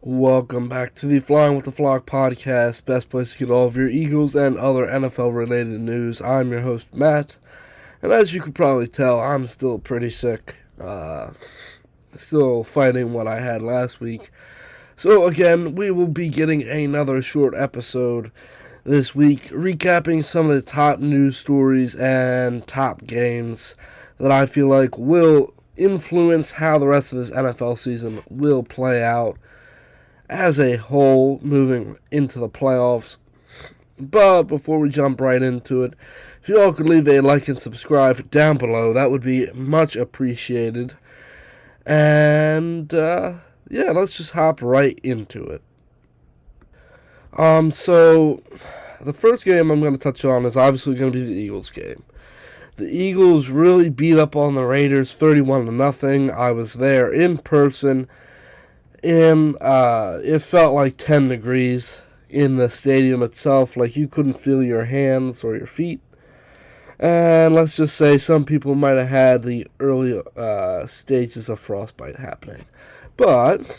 Welcome back to the Flying with the Flock podcast, best place to get all of your Eagles and other NFL related news. I'm your host, Matt, and as you can probably tell, I'm still pretty sick. Still fighting what I had last week. So, again, we will be getting another short episode this week, recapping some of the top news stories and top games that I feel like will influence how the rest of this NFL season will play out as a whole moving into the playoffs. But before we jump right into it, if you all could leave a like and subscribe down below, that would be much appreciated. And yeah, let's just hop right into it. So the first game I'm going to touch on is obviously going to be the Eagles game. The Eagles really beat up on the Raiders 31-0. I was there in person. And it felt like 10 degrees in the stadium itself, like you couldn't feel your hands or your feet. And let's just say some people might have had the early stages of frostbite happening. But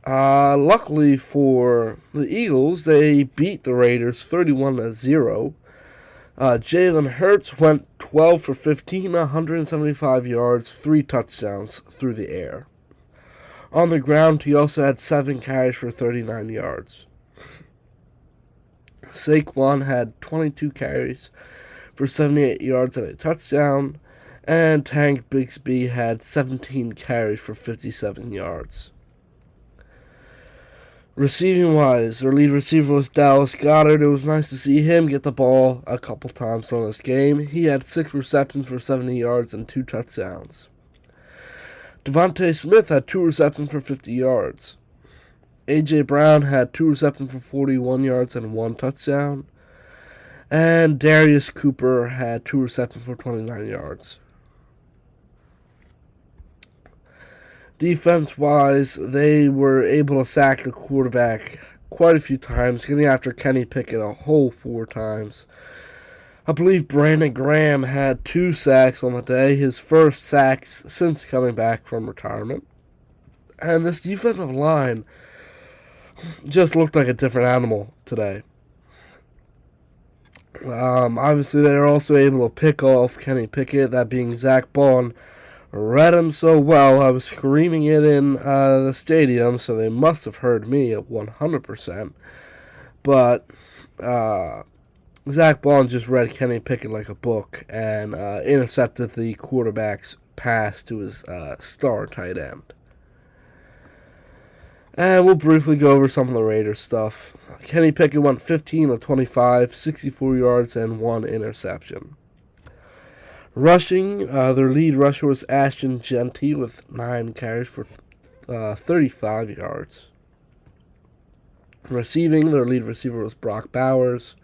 luckily for the Eagles, they beat the Raiders 31-0. Jalen Hurts went 12 for 15, 175 yards, 3 touchdowns through the air. On the ground, he also had 7 carries for 39 yards. Saquon had 22 carries for 78 yards and a touchdown, and Tank Bigsby had 17 carries for 57 yards. Receiving wise, their lead receiver was Dallas Goedert. It was nice to see him get the ball a couple times during this game. He had 6 receptions for 70 yards and 2 touchdowns. Devontae Smith had 2 receptions for 50 yards. A.J. Brown had 2 receptions for 41 yards and 1 touchdown. And Darius Cooper had 2 receptions for 29 yards. Defense-wise, they were able to sack the quarterback quite a few times, getting after Kenny Pickett a whole 4 times. I believe Brandon Graham had 2 sacks on the day, his first sacks since coming back from retirement. And this defensive line just looked like a different animal today. Obviously, they were also able to pick off Kenny Pickett, that being Zach Bond. Read him so well, I was screaming it in the stadium, so they must have heard me at 100%. But Zach Bond just read Kenny Pickett like a book and intercepted the quarterback's pass to his star tight end. And we'll briefly go over some of the Raiders stuff. Kenny Pickett went 15 of 25, 64 yards, and 1 interception. Rushing, their lead rusher was Ashton Jeanty with 9 carries for 35 yards. Receiving, their lead receiver was Brock Bowers.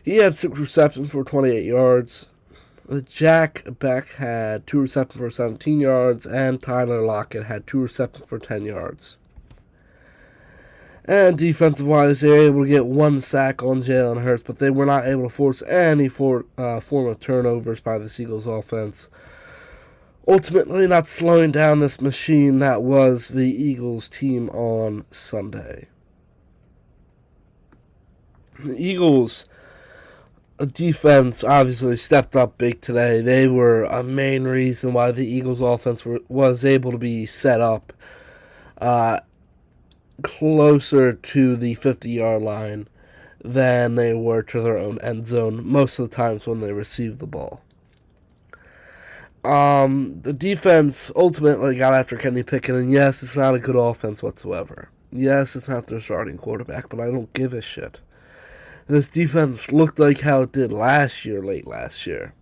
He had 6 receptions for 28 yards. Jack Beck had 2 receptions for 17 yards, and Tyler Lockett had 2 receptions for 10 yards. And defensive-wise, they were able to get 1 sack on Jalen Hurts, but they were not able to force any form of turnovers by the Eagles offense. Ultimately, not slowing down this machine that was the Eagles team on Sunday. The Eagles defense obviously stepped up big today. They were a main reason why the Eagles offense was able to be set up closer to the 50-yard line than they were to their own end zone most of the times when they received the ball. The defense ultimately got after Kenny Pickett, and yes, it's not a good offense whatsoever. Yes, it's not their starting quarterback, but I don't give a shit. This defense looked like how it did late last year.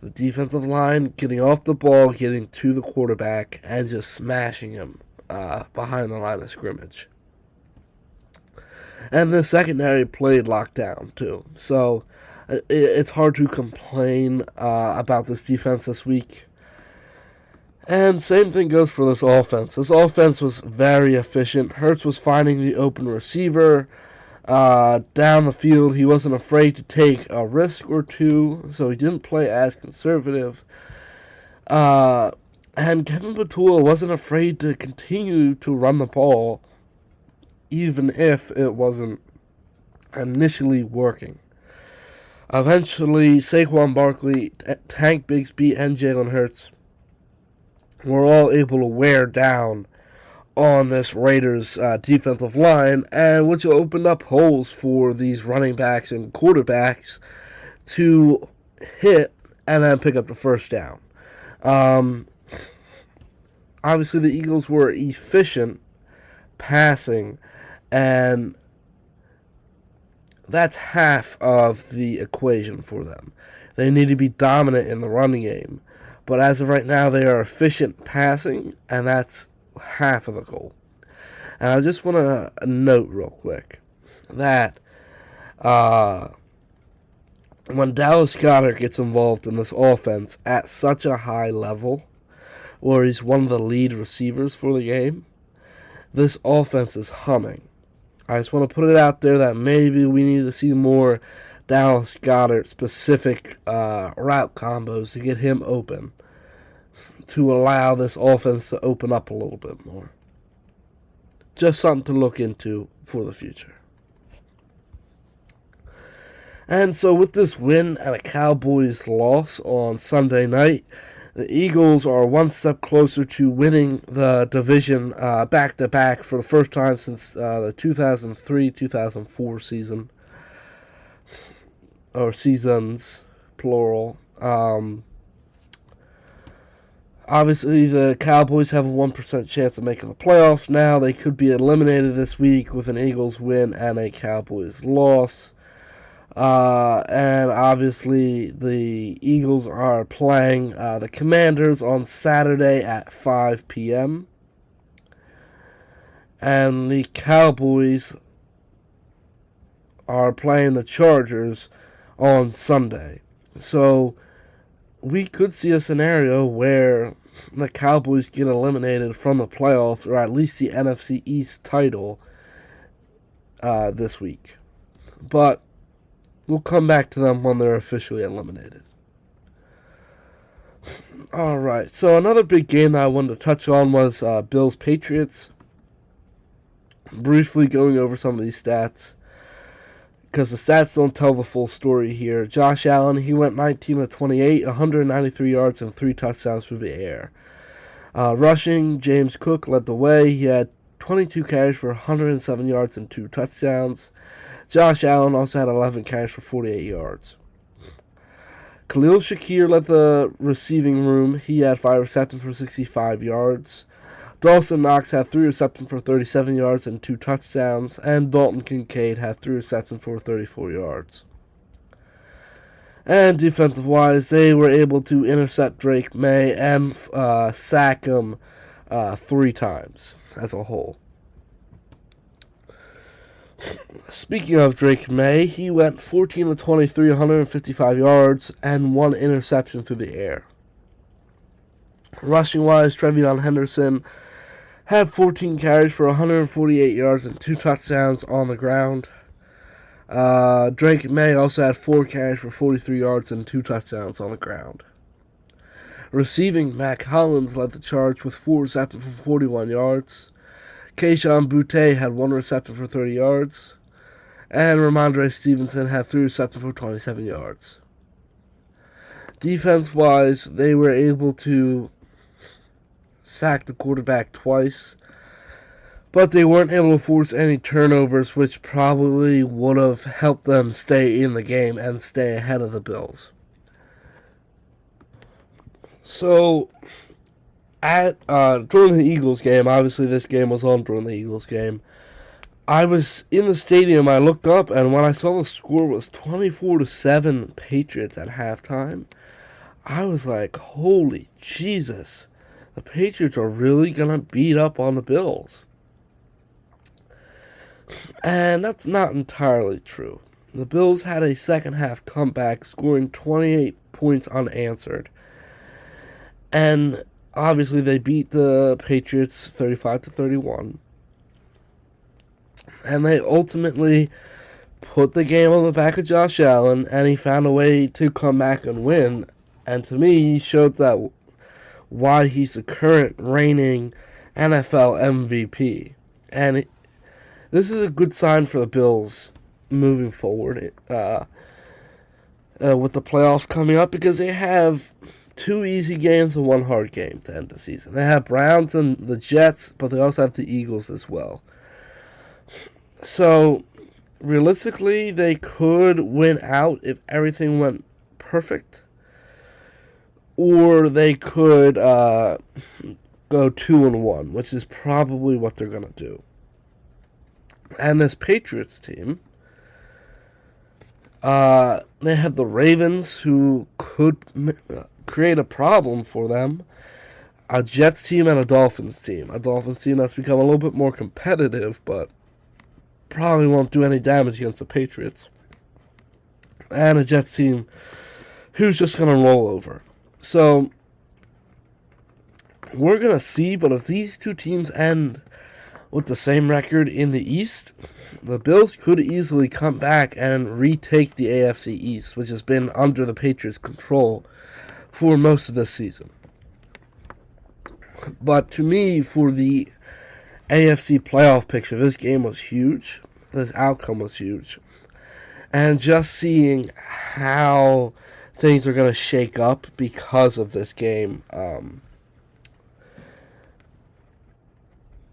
The defensive line getting off the ball, getting to the quarterback, and just smashing him behind the line of scrimmage. And the secondary played lockdown too. So it's hard to complain about this defense this week. And same thing goes for this offense. This offense was very efficient. Hurts was finding the open receiver down the field. He wasn't afraid to take a risk or two, so he didn't play as conservative. And Kevin Patula wasn't afraid to continue to run the ball, even if it wasn't initially working. Eventually, Saquon Barkley, Tank Bigsby, and Jalen Hurts were all able to wear down on this Raiders defensive line, and which opened up holes for these running backs and quarterbacks to hit and then pick up the first down. Obviously, the Eagles were efficient passing, and that's half of the equation for them. They need to be dominant in the running game. But as of right now, they are efficient passing, and that's half of the goal. And I just want to note real quick that when Dallas Goedert gets involved in this offense at such a high level, where he's one of the lead receivers for the game, this offense is humming. I just want to put it out there that maybe we need to see more Dallas Goedert specific route combos to get him open, to allow this offense to open up a little bit more. Just something to look into for the future. And so with this win and a Cowboys loss on Sunday night, the Eagles are one step closer to winning the division back-to-back for the first time since the 2003-2004 season. Or seasons, plural. Obviously, the Cowboys have a 1% chance of making the playoffs now. They could be eliminated this week with an Eagles win and a Cowboys loss. And obviously, the Eagles are playing the Commanders on Saturday at 5 p.m. And the Cowboys are playing the Chargers on Sunday. So we could see a scenario where the Cowboys get eliminated from the playoffs, or at least the NFC East title, this week. But we'll come back to them when they're officially eliminated. Alright, so another big game that I wanted to touch on was Bills-Patriots. Briefly going over some of these stats, because the stats don't tell the full story here. Josh Allen, he went 19 of 28, 193 yards and 3 touchdowns through the air. Rushing, James Cook led the way. He had 22 carries for 107 yards and 2 touchdowns. Josh Allen also had 11 carries for 48 yards. Khalil Shakir led the receiving room. He had 5 receptions for 65 yards. Dawson Knox had 3 receptions for 37 yards and 2 touchdowns. And Dalton Kincaid had 3 receptions for 34 yards. And defensive-wise, they were able to intercept Drake May and sack him 3 times as a whole. Speaking of Drake May, he went 14 of 23, 155 yards, and 1 interception through the air. Rushing-wise, Trevion Henderson had 14 carries for 148 yards and 2 touchdowns on the ground. Drake May also had 4 carries for 43 yards and 2 touchdowns on the ground. Receiving, Mac Hollins led the charge with 4 receptions for 41 yards. Kayshon Boutte had 1 reception for 30 yards. And Ramondre Stevenson had 3 receptions for 27 yards. Defense-wise, they were able to sack the quarterback twice, but they weren't able to force any turnovers, which probably would have helped them stay in the game and stay ahead of the Bills. So, during the Eagles game, obviously this game was on during the Eagles game, I was in the stadium, I looked up, and when I saw the score was 24-7 Patriots at halftime, I was like, holy Jesus, the Patriots are really going to beat up on the Bills. And that's not entirely true. The Bills had a second half comeback, scoring 28 points unanswered. And obviously they beat the Patriots 35-31. And they ultimately put the game on the back of Josh Allen, and he found a way to come back and win. And to me, he showed that why he's the current reigning NFL MVP. And this is a good sign for the Bills moving forward with the playoffs coming up, because they have 2 easy games and 1 hard game to end the season. They have Browns and the Jets, but they also have the Eagles as well. So, realistically, they could win out if everything went perfect. Or they could go 2-1, which is probably what they're going to do. And this Patriots team, they have the Ravens, who could create a problem for them, a Jets team, and a Dolphins team. A Dolphins team that's become a little bit more competitive, but probably won't do any damage against the Patriots. And a Jets team who's just going to roll over. So, we're going to see, but if these 2 teams end with the same record in the East, the Bills could easily come back and retake the AFC East, which has been under the Patriots' control for most of this season. But to me, for the AFC playoff picture, this game was huge. This outcome was huge. And just seeing how things are going to shake up because of this game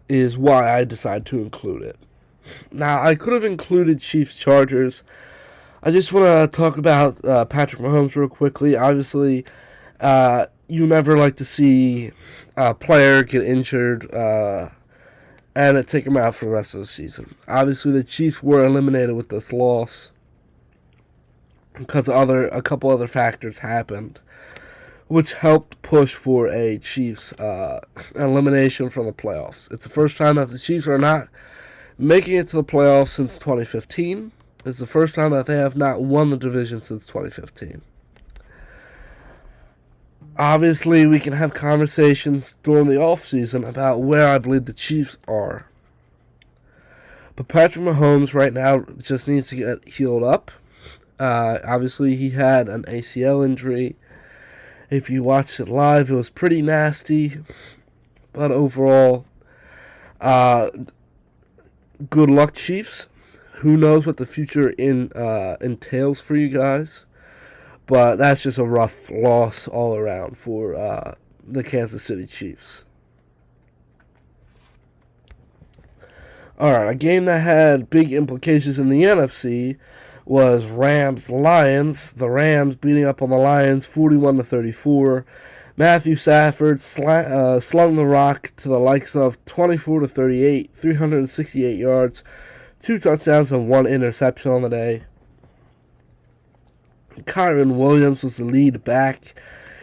is why I decided to include it. Now, I could have included Chiefs-Chargers. I just want to talk about Patrick Mahomes real quickly. Obviously, you never like to see a player get injured and it take him out for the rest of the season. Obviously, the Chiefs were eliminated with this loss because a couple other factors happened, which helped push for a Chiefs elimination from the playoffs. It's the first time that the Chiefs are not making it to the playoffs since 2015. It's the first time that they have not won the division since 2015. Obviously, we can have conversations during the offseason about where I believe the Chiefs are. But Patrick Mahomes right now just needs to get healed up. Obviously, he had an ACL injury. If you watched it live, it was pretty nasty. But overall, good luck, Chiefs. Who knows what the future entails for you guys. But that's just a rough loss all around for the Kansas City Chiefs. Alright, a game that had big implications in the NFC was Rams-Lions. The Rams beating up on the Lions 41-34. Matthew Stafford slung the rock to the likes of 24-38, 368 yards, 2 touchdowns and 1 interception on the day. Kyren Williams was the lead back.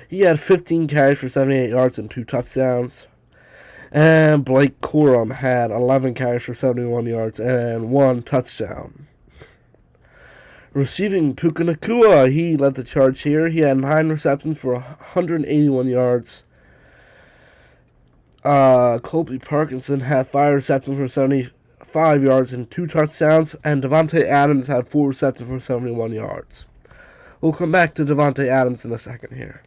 He had 15 carries for 78 yards and 2 touchdowns. And Blake Corum had 11 carries for 71 yards and 1 touchdown. Receiving, Puka Nacua, he led the charge here. He had 9 receptions for 181 yards. Colby Parkinson had 5 receptions for 75 yards and 2 touchdowns. And Davante Adams had 4 receptions for 71 yards. We'll come back to Davante Adams in a second here.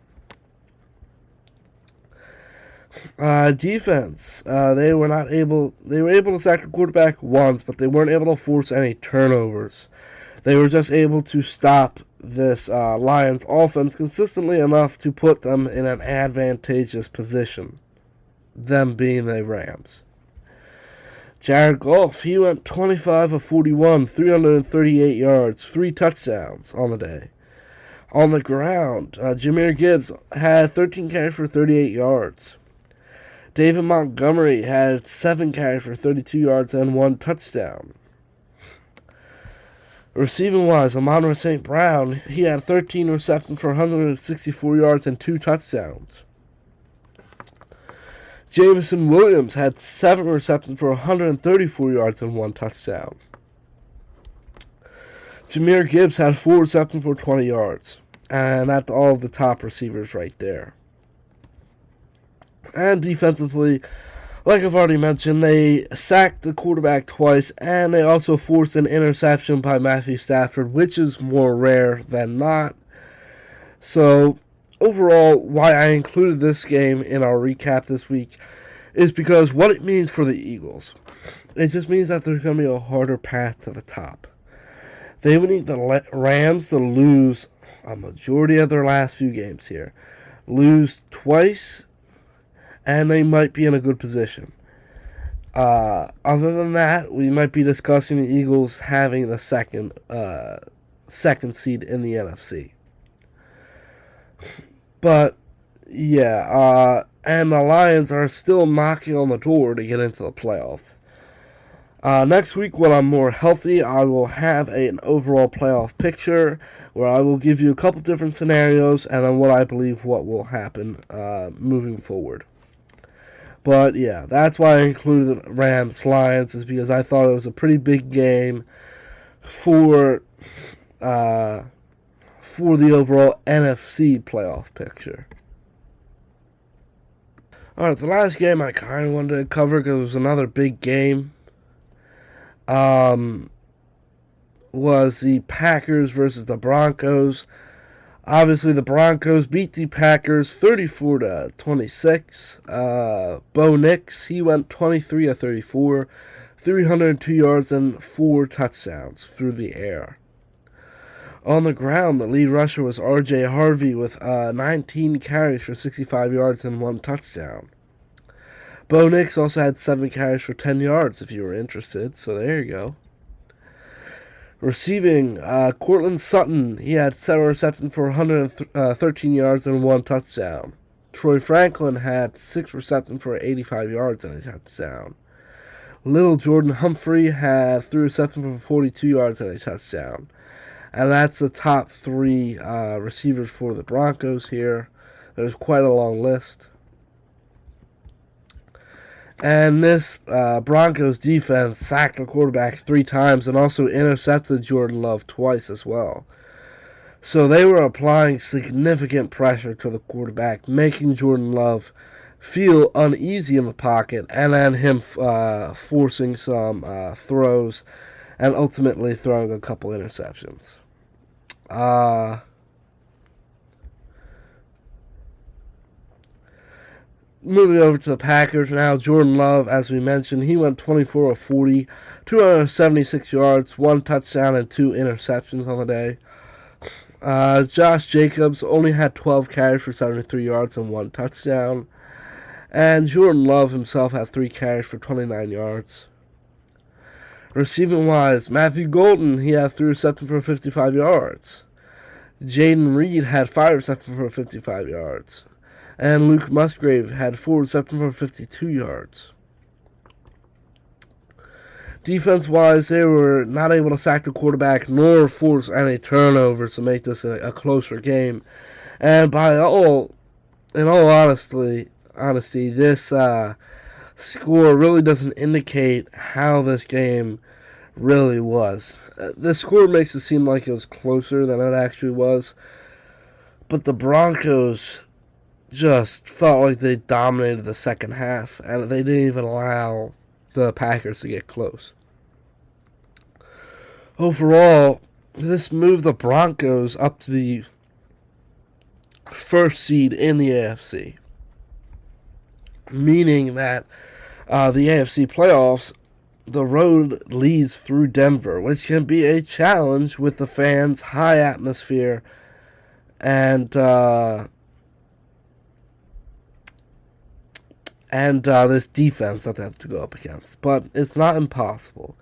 Defense. They were able to sack the quarterback once, but they weren't able to force any turnovers. They were just able to stop this Lions offense consistently enough to put them in an advantageous position, them being the Rams. Jared Goff, he went 25 of 41, 338 yards, 3 touchdowns on the day. On the ground, Jahmyr Gibbs had 13 carries for 38 yards. David Montgomery had 7 carries for 32 yards and 1 touchdown. Receiving-wise, Amon-Ra St. Brown, he had 13 receptions for 164 yards and 2 touchdowns. Jameson Williams had 7 receptions for 134 yards and 1 touchdown. Jahmyr Gibbs had 4 receptions for 20 yards. And that's all of the top receivers right there. And defensively, like I've already mentioned, they sacked the quarterback twice, and they also forced an interception by Matthew Stafford, which is more rare than not. So, overall, why I included this game in our recap this week is because what it means for the Eagles. It just means that there's going to be a harder path to the top. They would need the Rams to lose a majority of their last few games here. Lose twice, and they might be in a good position. Other than that, we might be discussing the Eagles having the second seed in the NFC. But, yeah, and the Lions are still knocking on the door to get into the playoffs. Next week, when I'm more healthy, I will have an overall playoff picture where I will give you a couple different scenarios and then what I believe what will happen moving forward. But yeah, that's why I included Rams-Lions, is because I thought it was a pretty big game for the overall NFC playoff picture. Alright, the last game I kind of wanted to cover because it was another big game. Was the Packers versus the Broncos. Obviously, the Broncos beat the Packers 34-26. Bo Nix, he went 23 of 34, 302 yards and 4 touchdowns through the air. On the ground, the lead rusher was R.J. Harvey with 19 carries for 65 yards and 1 touchdown. Bo Nix also had 7 carries for 10 yards, if you were interested, so there you go. Receiving, Courtland Sutton, he had 7 receptions for 113 yards and 1 touchdown. Troy Franklin had 6 receptions for 85 yards and a touchdown. Little Jordan Humphrey had 3 receptions for 42 yards and a touchdown. And that's the top 3 receivers for the Broncos here. There's quite a long list. And this Broncos defense sacked the quarterback 3 times and also intercepted Jordan Love twice as well. So they were applying significant pressure to the quarterback, making Jordan Love feel uneasy in the pocket, and then him forcing some throws and ultimately throwing a couple interceptions. Moving over to the Packers now, Jordan Love, as we mentioned, he went 24 of 40, 276 yards, 1 touchdown, and 2 interceptions on the day. Josh Jacobs only had 12 carries for 73 yards and 1 touchdown. And Jordan Love himself had 3 carries for 29 yards. Receiving-wise, Matthew Golden, he had 3 receptions for 55 yards. Jaden Reed had 5 receptions for 55 yards. And Luke Musgrave had 4 receptions for 52 yards. Defense-wise, they were not able to sack the quarterback nor force any turnovers to make this a closer game. And in all honesty, this score really doesn't indicate how this game really was. The score makes it seem like it was closer than it actually was. But the Broncos just felt like they dominated the second half, and they didn't even allow the Packers to get close. Overall, this moved the Broncos up to the first seed in the AFC, meaning that the AFC playoffs, the road leads through Denver, which can be a challenge with the fans' high atmosphere and this defense that they have to go up against. But it's not impossible.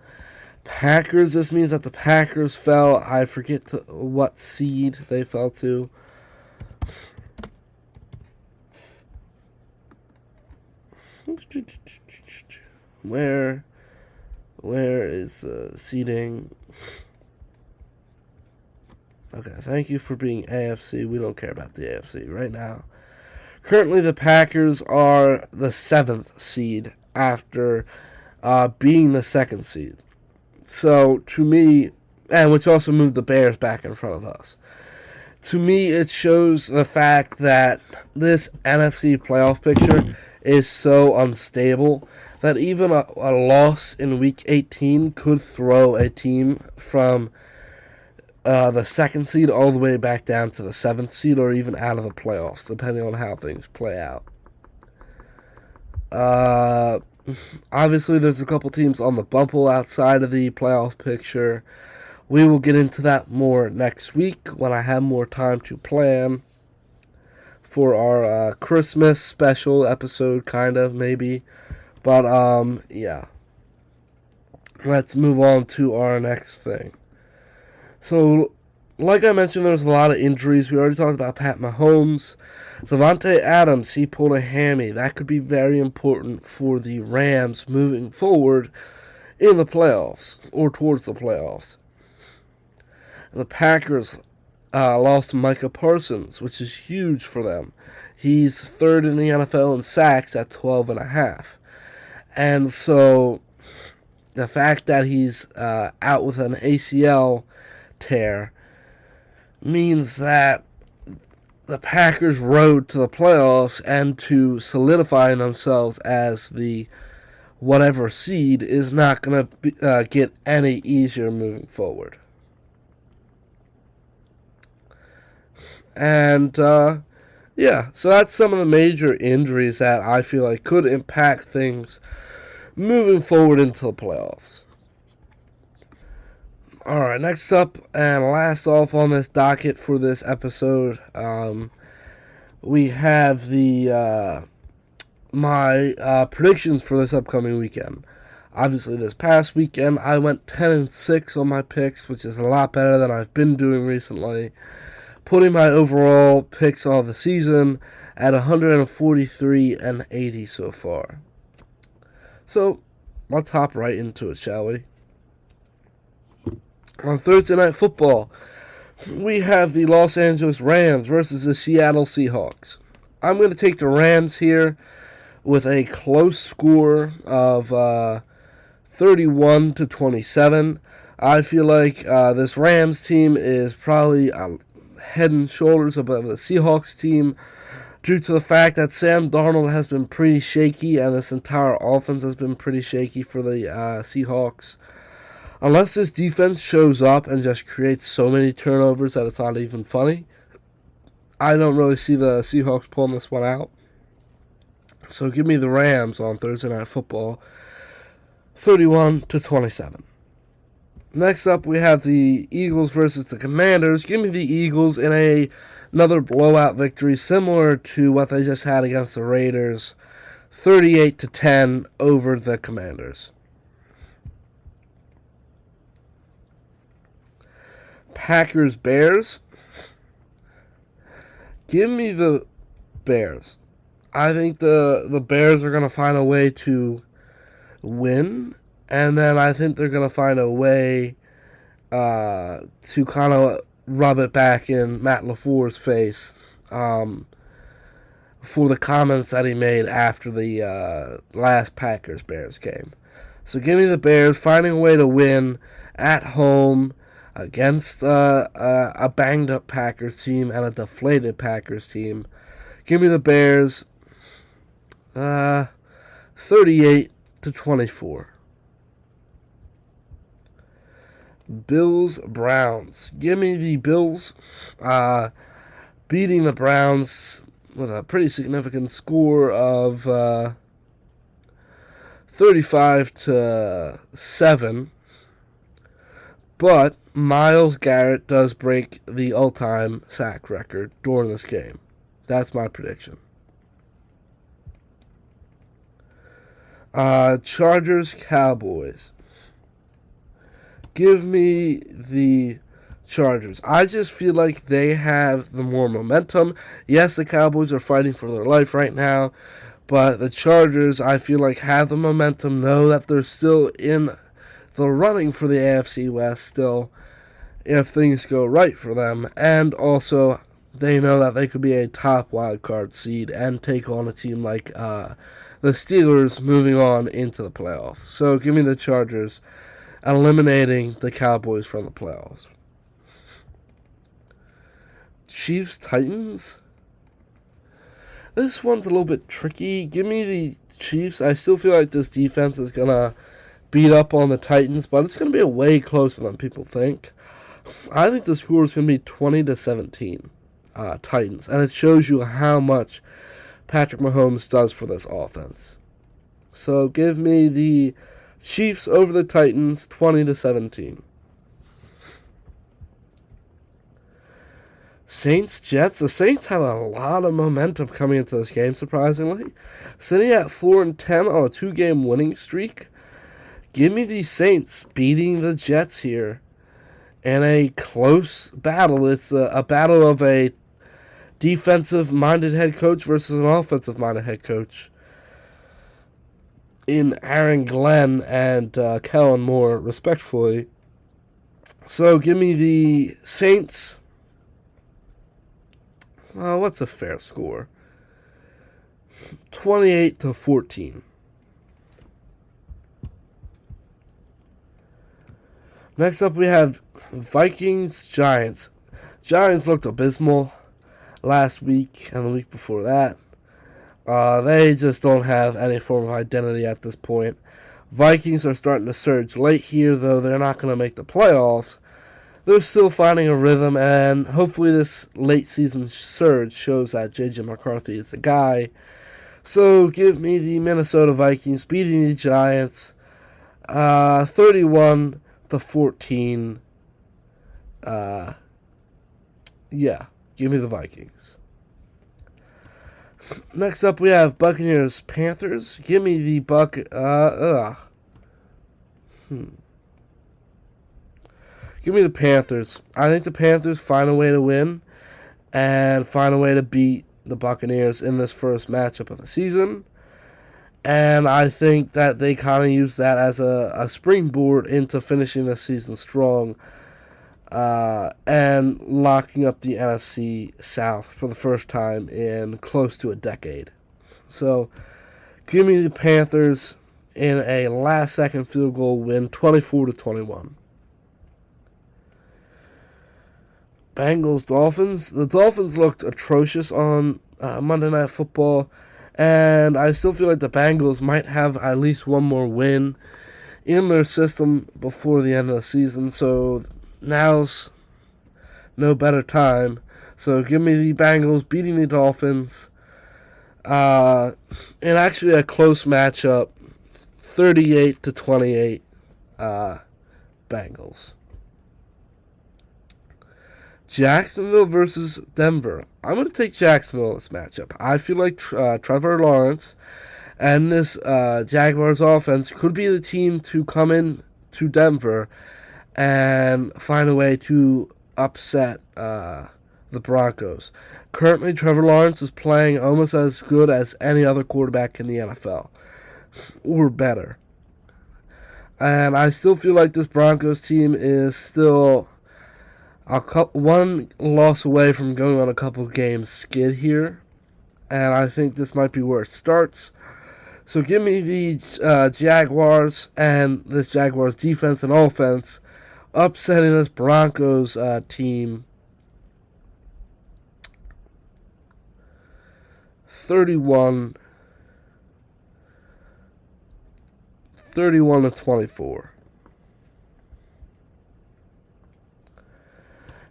Packers, this means that the Packers fell, I forget what seed they fell to. Where is seeding? Okay, thank you for being AFC. We don't care about the AFC right now. Currently, the Packers are the 7th seed after being the 2nd seed. So, to me, and which also moved the Bears back in front of us. To me, it shows the fact that this NFC playoff picture is so unstable that even a loss in Week 18 could throw a team from the second seed all the way back down to the seventh seed, or even out of the playoffs, depending on how things play out. Uh, Obviously, there's a couple teams on the bubble outside of the playoff picture. We will get into that more next week when I have more time to plan for our Christmas special episode, kind of, maybe. But, yeah. Let's move on to our next thing. So, like I mentioned, there's a lot of injuries. We already talked about Pat Mahomes. Davante Adams, he pulled a hammy. That could be very important for the Rams moving forward in the playoffs, or towards the playoffs. The Packers lost Micah Parsons, which is huge for them. He's third in the NFL in sacks at 12.5. And so the fact that he's out with an ACL tear means that the Packers' road to the playoffs and to solidifying themselves as the whatever seed is not going to get any easier moving forward. And, yeah, so that's some of the major injuries that I feel like could impact things moving forward into the playoffs. Alright, next up and last off on this docket for this episode, we have the my predictions for this upcoming weekend. Obviously, this past weekend I went 10-6 on my picks, which is a lot better than I've been doing recently, putting my overall picks of the season at 143-80 so far. So, let's hop right into it, shall we? On Thursday Night Football, we have the Los Angeles Rams versus the Seattle Seahawks. I'm going to take the Rams here with a close score of 31-27. I feel like this Rams team is probably head and shoulders above the Seahawks team due to the fact that Sam Darnold has been pretty shaky and this entire offense has been pretty shaky for the Seahawks. Unless this defense shows up and just creates so many turnovers that it's not even funny, I don't really see the Seahawks pulling this one out. So give me the Rams on Thursday Night Football, 31-27. Next up, we have the Eagles versus the Commanders. Give me the Eagles in another blowout victory similar to what they just had against the Raiders, 38-10 over the Commanders. Packers Bears. Give me the Bears. I think the Bears are going to find a way to win, and then I think they're going to find a way to kind of rub it back in Matt LaFleur's face for the comments that he made after the last Packers-Bears game. So give me the Bears finding a way to win at home against a banged-up Packers team and a deflated Packers team. Give me the Bears 38-24. Bills-Browns. Give me the Bills beating the Browns with a pretty significant score of 35-7. But Myles Garrett does break the all-time sack record during this game. That's my prediction. Chargers-Cowboys. Give me the Chargers. I just feel like they have the more momentum. Yes, the Cowboys are fighting for their life right now, but the Chargers, I feel like, have the momentum, know that they're still in the running for the AFC West still, if things go right for them, and also they know that they could be a top wildcard seed and take on a team like the Steelers moving on into the playoffs. So give me the Chargers eliminating the Cowboys from the playoffs. Chiefs-Titans? This one's a little bit tricky. Give me the Chiefs. I still feel like this defense is going to beat up on the Titans, but it's going to be a way closer than people think. I think the score is going to be 20-17, Titans, and it shows you how much Patrick Mahomes does for this offense. So give me the Chiefs over the Titans, 20-17. Saints-Jets. The Saints have a lot of momentum coming into this game, surprisingly. Sitting at 4-10 on a 2-game winning streak. Give me the Saints beating the Jets here in a close battle. It's a battle of a defensive-minded head coach versus an offensive-minded head coach in Aaron Glenn and Kellen Moore, respectfully. So give me the Saints. What's a fair score? 28-14. Next up, we have Vikings-Giants. Giants looked abysmal last week and the week before that. They just don't have any form of identity at this point. Vikings are starting to surge late here, though they're not going to make the playoffs. They're still finding a rhythm, and hopefully this late season surge shows that J.J. McCarthy is the guy. So give me the Minnesota Vikings beating the Giants 31-14. Give me the Vikings. Next up, we have Buccaneers-Panthers. Give me the Give me the Panthers. I think the Panthers find a way to win and find a way to beat the Buccaneers in this first matchup of the season. And I think that they kind of use that as a springboard into finishing the season strong and locking up the NFC South for the first time in close to a decade. So give me the Panthers in a last-second field goal win, 24-21. Bengals-Dolphins. The Dolphins looked atrocious on Monday Night Football, and I still feel like the Bengals might have at least one more win in their system before the end of the season, so now's no better time. So give me the Bengals beating the Dolphins in actually a close matchup, 38-28 Bengals. Jacksonville versus Denver. I'm going to take Jacksonville in this matchup. I feel like Trevor Lawrence and this Jaguars offense could be the team to come in to Denver and find a way to upset the Broncos. Currently, Trevor Lawrence is playing almost as good as any other quarterback in the NFL, or better. And I still feel like this Broncos team is still one loss away from going on a couple games skid here, and I think this might be where it starts. So give me the Jaguars and this Jaguars defense and offense upsetting this Broncos team 31-24.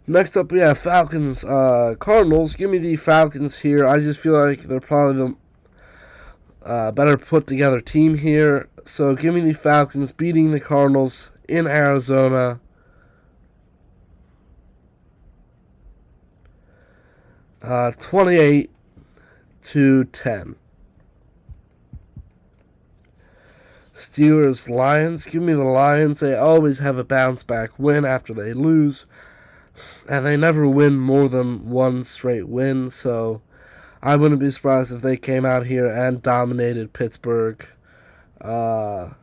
Next up, we have Falcons, Cardinals. Give me the Falcons here. I just feel like they're probably the better put together team here. So give me the Falcons beating the Cardinals in Arizona. Uh, 28-10. Steelers, Lions. Give me the Lions. They always have a bounce back win after they lose. And they never win more than one straight win, so I wouldn't be surprised if they came out here and dominated Pittsburgh during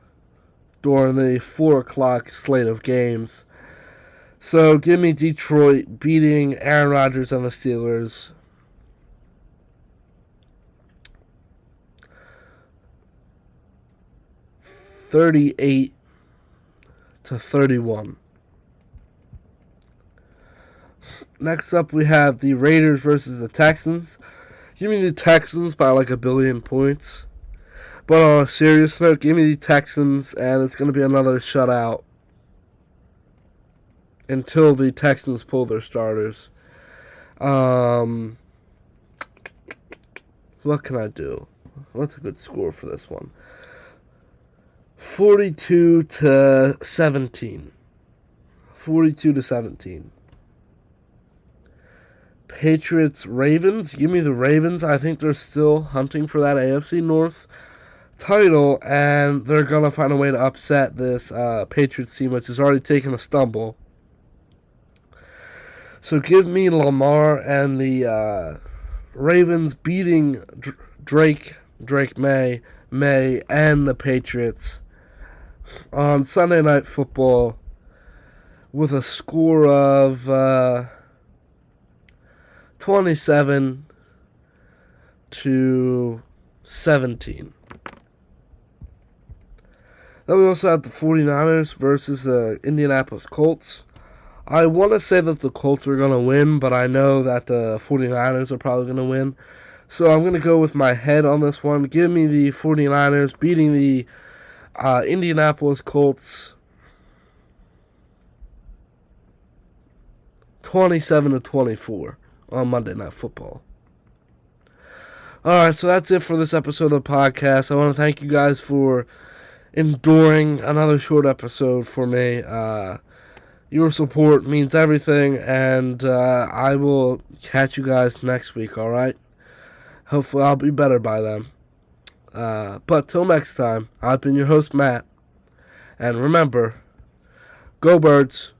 the 4 o'clock slate of games. So give me Detroit beating Aaron Rodgers and the Steelers 38-31. Next up, we have the Raiders versus the Texans. Give me the Texans by like 1 billion points. But on a serious note, give me the Texans, and it's going to be another shutout. until the Texans pull their starters. What can I do? What's a good score for this one? 42-17. 42-17. Patriots, Ravens. Give me the Ravens. I think they're still hunting for that AFC North title, and they're going to find a way to upset this Patriots team, which has already taken a stumble. So give me Lamar and the Ravens beating Drake May, and the Patriots on Sunday Night Football with a score of 27-17. Then we also have the 49ers versus the Indianapolis Colts. I want to say that the Colts are going to win, but I know that the 49ers are probably going to win. So I'm going to go with my head on this one. Give me the 49ers beating the Indianapolis Colts 27-24 on Monday Night Football. Alright, so that's it for this episode of the podcast. I want to thank you guys for enduring another short episode for me. Your support means everything, and I will catch you guys next week, alright? Hopefully I'll be better by then. But till next time, I've been your host, Matt. And remember, go Birds!